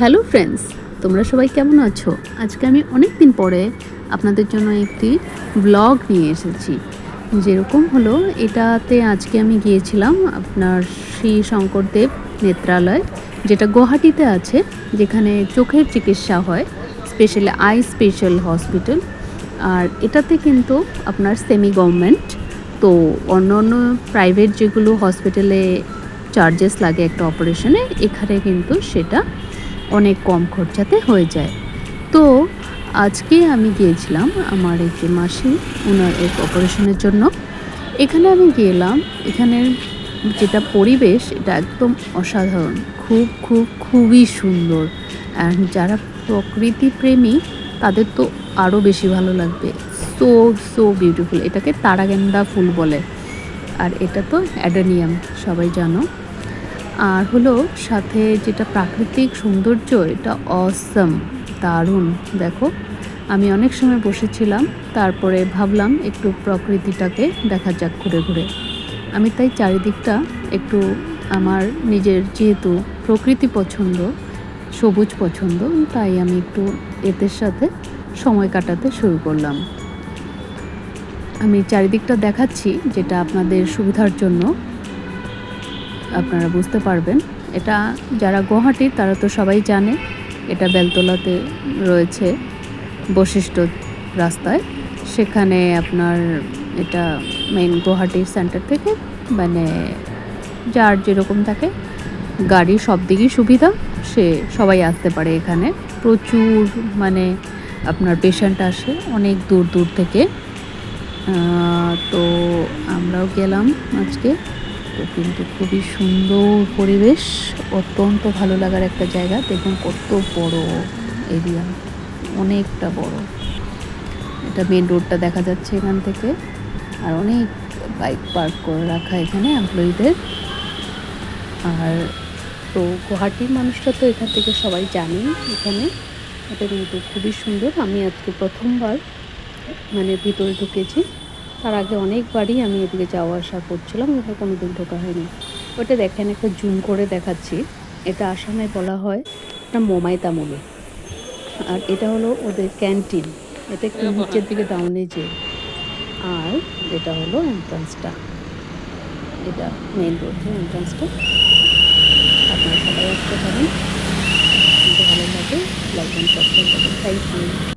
Hello friends, তোমরা সবাই কেমন আছো? আজকে আমি অনেক দিন পরে আপনাদের জন্য একটি ব্লগ নিয়ে এসেছি। যেরকম হলো, এটাতে আজকে আমি গিয়েছিলাম আপনার শ্রী শঙ্করদেব নেত্রালয়, যেটা গুয়াহাটিতে আছে, যেখানে চোখের চিকিৎসা হয়, স্পেশালি আই স্পেশাল হসপিটাল। আর এটাতে কিন্তু আপনার সেমি গভর্নমেন্ট, তো অন্য অন্য প্রাইভেট যেগুলো হসপিটালে চার্জেস লাগে একটা অপারেশনে, এখানে কিন্তু সেটা অনেক কম খরচাতে হয়ে যায়। তো আজকে আমি গিয়েছিলাম আমার একটি মাসি ওনার এক অপারেশনের জন্য। এখানে আমি গেলাম। এখানের যেটা পরিবেশ, এটা একদম অসাধারণ, খুবই সুন্দর। অ্যান্ড যারা প্রকৃতি প্রেমী তাদের তো আরও বেশি ভালো লাগবে। So so beautiful. এটাকে তারাগেন্দা ফুল বলে, আর এটা তো অ্যাডেনিয়াম, সবাই জানো। আর হলো সাথে যেটা প্রাকৃতিক সৌন্দর্য, এটা অসম, দারুণ। দেখো, আমি অনেক সময় বসেছিলাম, তারপরে ভাবলাম একটু প্রকৃতিটাকে দেখা যাক ঘুরে ঘুরে। আমি তাই চারিদিকটা একটু, আমার নিজের যেহেতু প্রকৃতি পছন্দ, সবুজ পছন্দ, তাই আমি একটু এদের সাথে সময় কাটাতে শুরু করলাম। আমি চারিদিকটা দেখাচ্ছি, যেটা আপনাদের সুবিধার জন্য আপনারা বুঝতে পারবেন। এটা যারা গুয়াহাটির তারা তো সবাই জানে, এটা বেলতলাতে রয়েছে, বশিষ্ঠ রাস্তায়। সেখানে আপনার এটা মেইন গুয়াহাটির সেন্টার থেকে, মানে যার যেরকম থাকে গাড়ি সব দিকেই সুবিধা, সে সবাই আসতে পারে এখানে। প্রচুর মানে আপনার পেশেন্ট আসে অনেক দূর দূর থেকে। তো আমরাও গেলাম আজকে। তো কিন্তু খুবই সুন্দর পরিবেশ, অত্যন্ত ভালো লাগার একটা জায়গা। দেখুন কত বড় এরিয়া, অনেকটা বড়। এটা মেন রোডটা দেখা যাচ্ছে এখান থেকে, আর অনেক বাইক পার্ক করে রাখা এখানে এমপ্লয়িদের। আর তো গুয়াহাটির মানুষরা তো এখান থেকে সবাই জানেন এখানে। এটা কিন্তু খুবই সুন্দর। আমি আজকে প্রথমবার মানে ভিতরে ঢুকেছি। তার আগে অনেকবারই আমি এদিকে যাওয়া আসা করছিলাম, এখানে কোনো দিন ঢোকা হয়নি। ওটা দেখেন, একটা জুম করে দেখাচ্ছি। এটা আসামে বলা হয় এটা মোমাই তামুলি। আর এটা হলো ওদের ক্যান্টিন। এটা একটু নিচের দিকে ডাউনে যে। আর এটা হলো এন্ট্রান্সটা, এটা মেইন রোডের এন্ট্রান্সটা। আপনারা সবাই আসতে পারেন, কিন্তু ভালো লাগে, লাইক অ্যান্ড সাবস্ক্রাইব করবেন। Thank you.